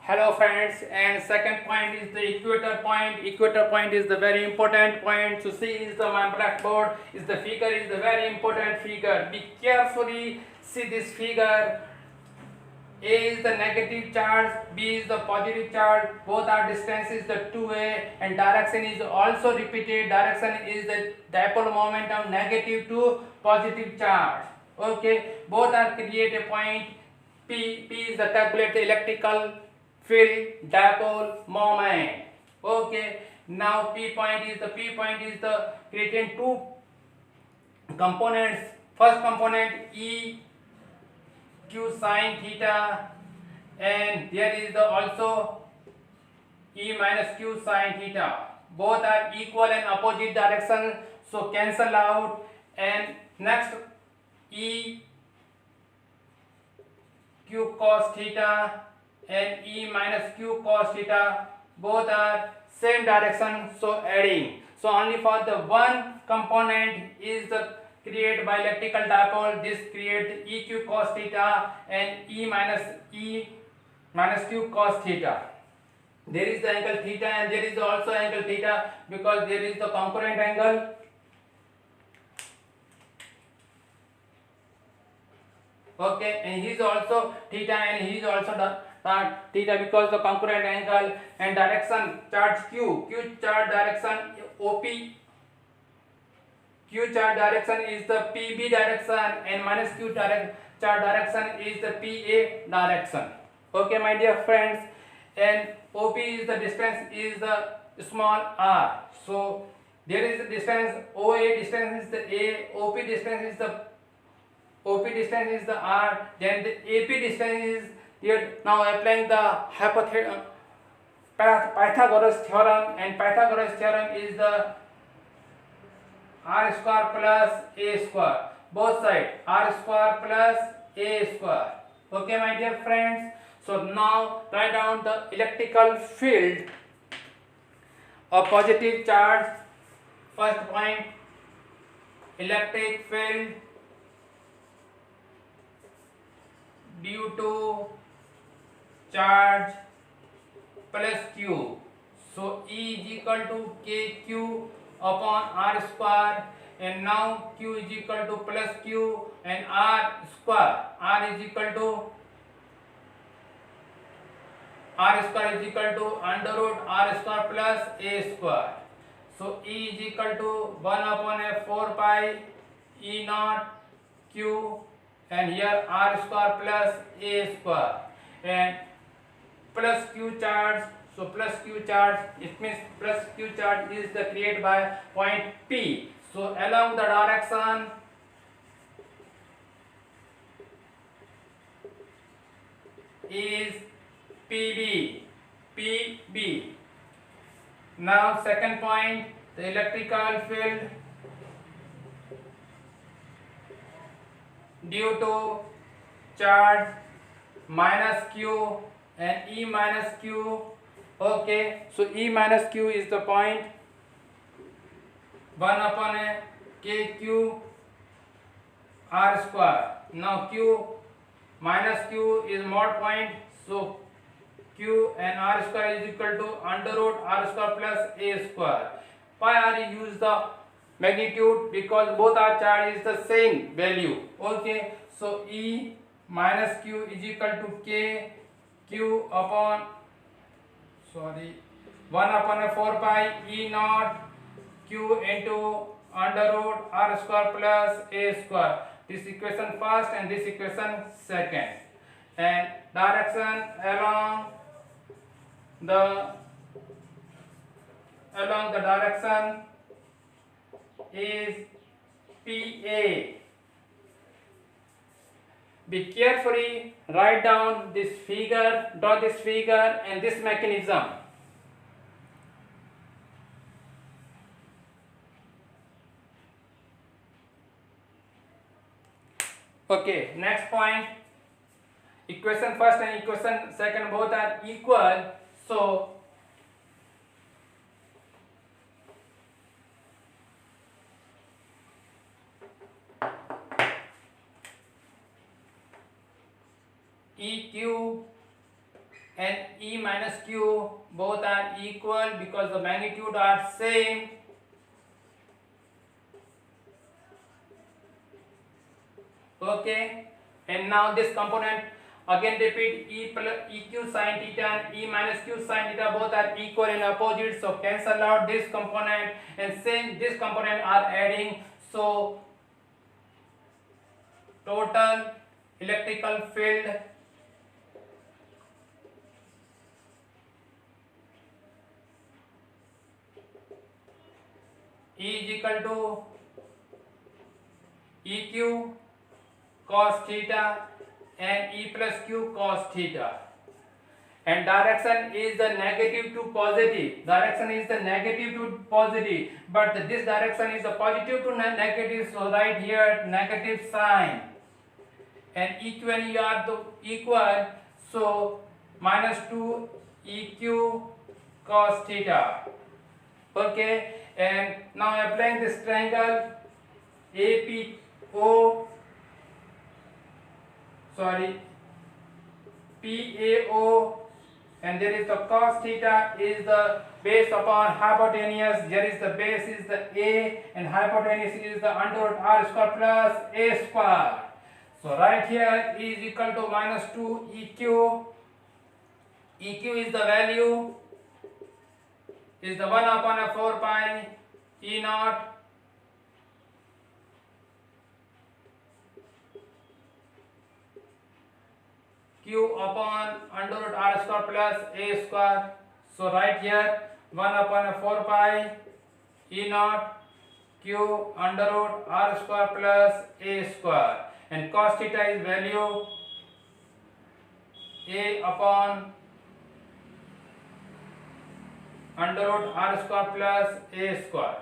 Hello friends, and second point is the equator point. Equator point is the very important point. To see is the my blackboard is the figure is the very important figure. Be carefully see this figure. A is the negative charge, B is the positive charge. Both are distances the 2a, and direction is also repeated. Direction is the dipole momentum negative to positive charge. Okay, both are create a point. P is the calculate the electrical field dipole moment. Okay, now P point is the creating two components. First component E q sine theta, and there is the also E minus q sine theta. Both are equal and opposite direction, so cancel out. And next E q cos theta and E minus q cos theta, both are same direction, so adding. So only for the one component is the create by electrical dipole. This create EQ cos theta and E minus q cos theta. There is the angle theta and there is also angle theta, because there is the concurrent angle. Okay, and he is also theta and he is also theta, because the concurrent angle. And direction charge q charge direction OP, q charge direction is the PB direction, and minus q charge direction is the PA direction. Okay, my dear friends, and OP is the distance is the small r. So there is a distance, OA distance is the A, OP distance is the r, then the AP distance is here. Now applying the Pythagoras theorem, and Pythagoras theorem is the r square plus a square, both sides r square plus a square. Okay, my dear friends, so now write down the electrical field of positive charge. First point, electric field due to charge plus q. So E is equal to kq upon r square, and now q is equal to plus q and r square. R is equal to under root r square plus a square. So E is equal to 1 upon a 4 pi E naught q, and here r square plus a square, and plus q charge. So plus q charge, it means plus q charge is the created by point P. So along the direction is PB. Now second point, the electrical field due to charge minus q and E minus q. Okay, so E minus q is the point 1 upon a kq r square. Now q minus q is mod point, so q and r square is equal to under root r square plus a square. Why are you use the magnitude? Because both are charge is the same value. Okay, so E minus q is equal to k q upon 1 upon a 4 pi E naught q into under root r square plus a square. This equation first and this equation second. And direction along the direction is PA. Be carefully write down this figure, draw this figure and this mechanism. Okay, next point, equation first and equation second both are equal, so EQ and E minus Q both are equal because the magnitude are same. Okay, and now this component again repeat, EQ sin theta and E minus Q sin theta both are equal and opposite, so cancel out this component, and same this component are adding, so total electrical field E is equal to EQ cos theta and E plus Q cos theta, and direction is the negative to positive. Direction is the negative to positive, but this direction is the positive to negative, so right here negative sign, and EQ and E are the equal, so minus 2 EQ cos theta. Okay, and now applying this triangle APO, sorry, PAO, and there is the cos theta is the base upon hypotenuse. There is the base is the A and hypotenuse is the under root R square plus A square. So right here is equal to minus 2 EQ. EQ is the value is the 1 upon a 4 pi E naught Q upon under root R square plus A square. So right here 1 upon a 4 pi E naught Q under root R square plus A square, and cos theta is value A upon under root R square plus A square.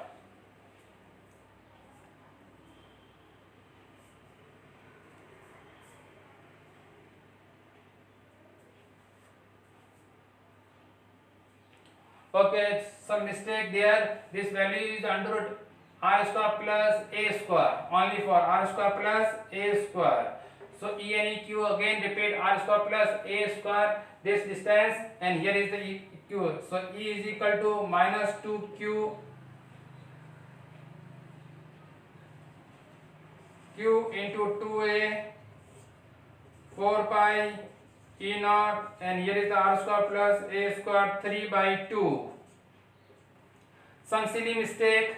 Okay, some mistake there. This value is under root R square plus A square, only for R square plus A square. So E and EQ again repeat R square plus A square, this distance, and here is the EQ. So E is equal to minus 2Q Q into 2A 4 pi E naught, and here is the R square plus A square 3 by 2. Some silly mistake.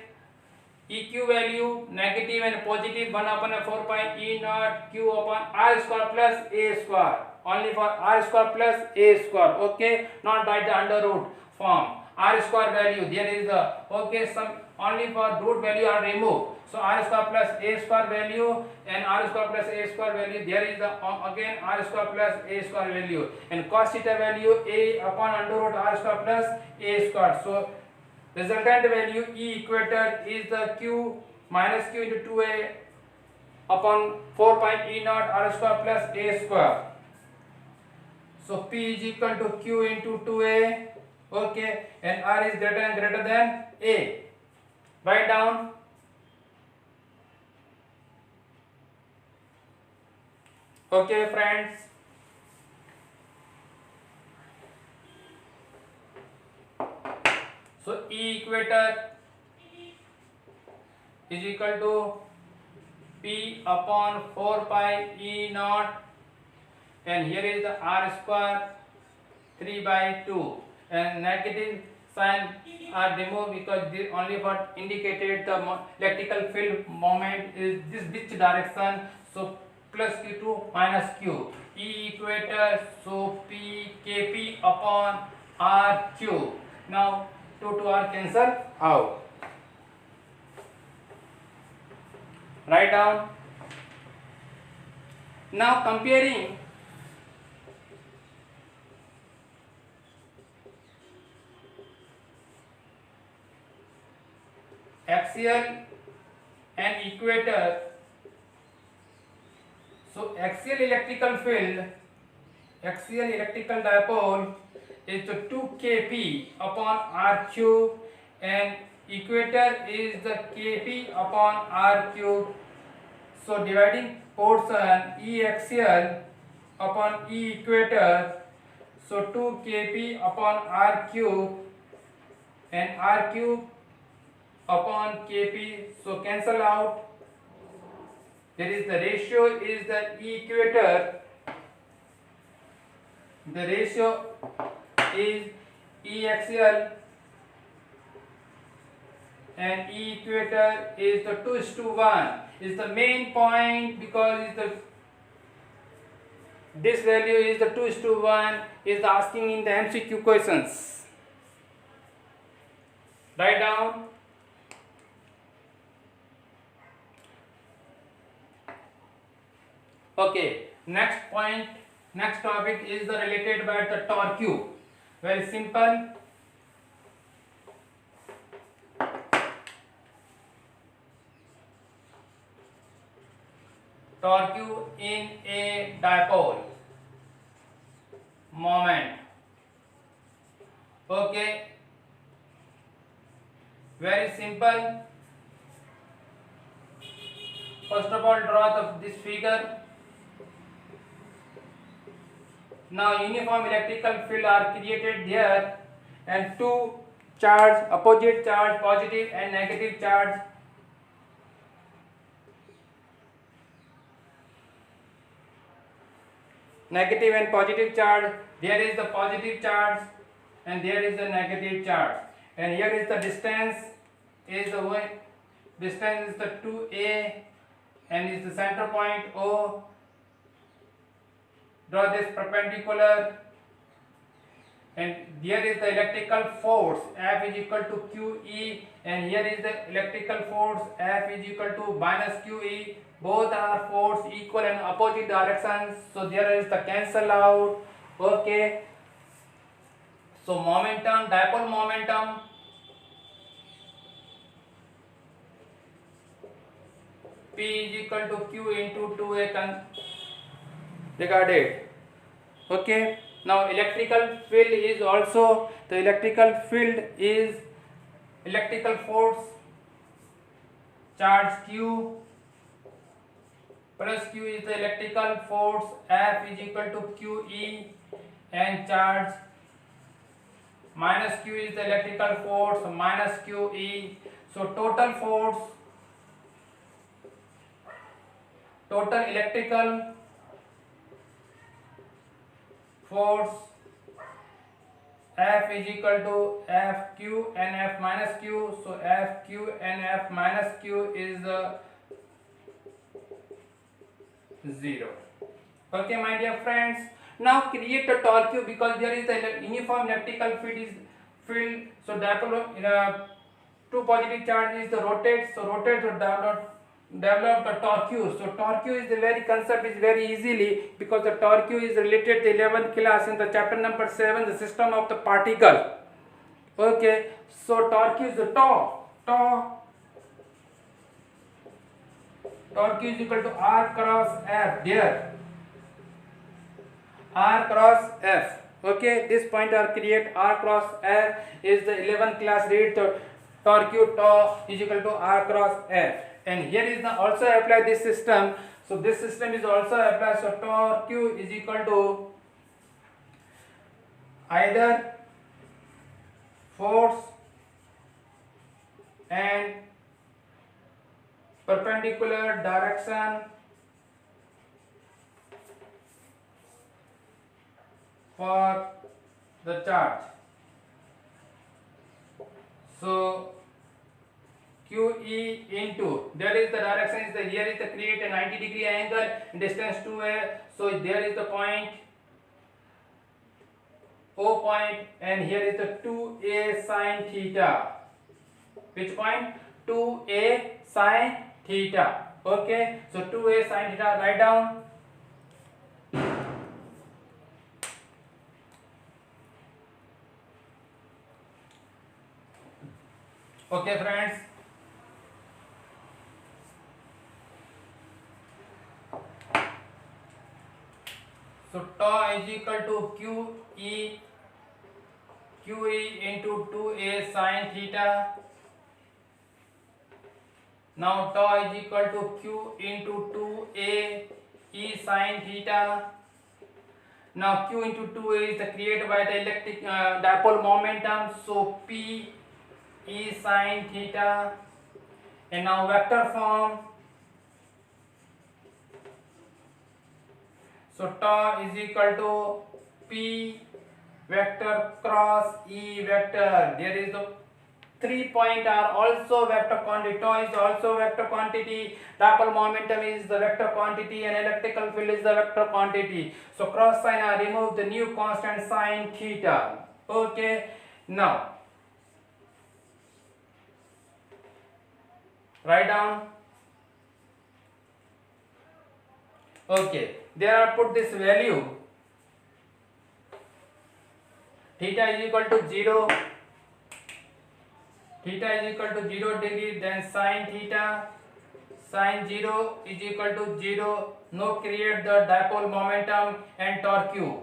EQ value negative and positive 1 upon a 4 pi E naught Q upon R square plus A square, only for R square plus A square. Okay, not write the under root form. R square value there is the, okay, some only for root value are removed. So R square plus A square value and R square plus A square value, there is the again R square plus A square value, and cos theta value A upon under root R square plus A square. So resultant value E equator is the Q minus Q into 2A upon 4 pi E naught R square plus A square. So P is equal to Q into 2A. Okay, and R is greater than A. Write down. Okay, friends. So E equator is equal to P upon 4 pi E naught, and here is the R square 3 by 2, and negative sign are removed because this only what indicated the electrical field moment is this which direction. So plus Q2 minus Q. E equator, so P Kp upon RQ. Now 2 to R cancel out. Write down. Now comparing axial and equator. So axial electrical field, axial electrical dipole is the 2 Kp upon R cube, and equator is the Kp upon R cube. So dividing portion E axial upon E equator, So 2 kp upon r cube and r cube upon kp, so cancel out. There is the ratio is the equator. The ratio is EXL and E equator is the 2:1 is the main point, because is the this value is the 2:1 is the asking in the MCQ questions. Write down. Okay, next point, next topic is the related by the torque. Very simple. Torque in a dipole moment. Okay, very simple. First of all, draw this figure. Now uniform electrical field are created there, and two charge, opposite charge, positive and negative charge. Negative and positive charge. There is the positive charge and there is the negative charge. And here is the distance is the one. Distance is the 2a and is the center point O. Draw this perpendicular, and here is the electrical force F is equal to QE, and here is the electrical force F is equal to minus QE. Both are force equal and opposite directions, so there is the cancel out. Okay, so momentum, dipole momentum P is equal to Q into 2a regarded. Okay, now electrical field is also, the electrical field is electrical force charge Q plus Q is the electrical force F is equal to QE, and charge minus Q is the electrical force minus QE. So total force, total electrical force F is equal to FQ and F minus Q. So FQ and F minus Q is 0. Okay, my dear friends. Now create a torque, because there is a uniform electrical field. So dipole two positive charge is the rotate. So rotate to develop the torque. So torque is the very concept is very easily, because the torque is related to 11th class in the chapter number 7, the system of the particle. Okay, so torque is the torque is equal to R cross F. There R cross F. Okay, this point are create R cross F is the 11th class read. So torque tau is equal to R cross F. And here is the also apply this system. So this system is also applied. So torque is equal to either force and perpendicular direction for the charge. So QE into, there is the direction is the, here is the create a 90-degree angle, distance 2a. So there is the point O point, and here is the 2a sin theta. Which point? 2a sin theta. Okay, so 2a sin theta, write down. Okay, friends. So tau is equal to QE into 2a sin theta. Now tau is equal to Q into 2a e sin theta. Now Q into 2 is created by the electric dipole momentum. So P is sin theta. And now vector form. So tau is equal to P vector cross E vector. There is the 3 point are also vector quantity. Tau is also vector quantity. Dipole momentum is the vector quantity, and electrical field is the vector quantity. So cross sign, I remove the new constant sin theta. Okay. Now write down. Okay. There I put this value. Theta is equal to 0. Theta is equal to 0 degree, then sin theta, sin 0 is equal to 0. Now create the dipole momentum and torque Q.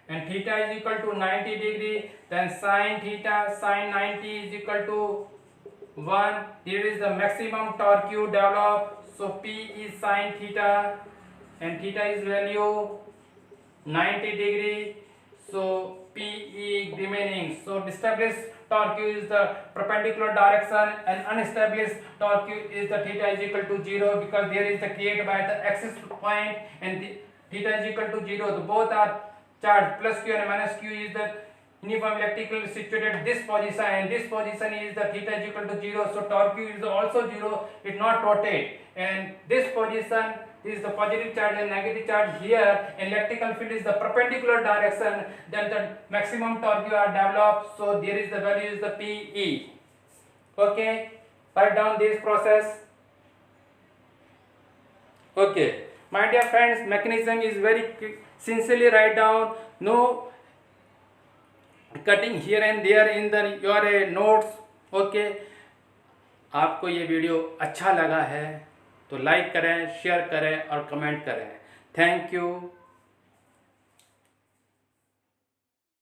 And theta is equal to 90 degree, then sin theta, sin 90 is equal to 1. Here is the maximum torque Q developed. So P is sin theta, and theta is value 90 degree. So PE remaining. So established torque Q is the perpendicular direction, and unestablished torque Q is the theta is equal to 0, because there is the created by the axis point, and the theta is equal to 0. The both are charged. Plus Q and minus Q is the uniform electrical situated this position, and this position is the theta is equal to 0. So torque Q is also 0. It not rotate, and this position is the positive charge and negative charge here. Electrical field is the perpendicular direction. Then the maximum torque are developed. So there is the value is the PE. Okay, write down this process. Okay, my dear friends, mechanism is very sincerely write down. No cutting here and there in the your notes. Okay, आपको ये video अच्छा लगा है तो like करें, share करें और comment करें. Thank you.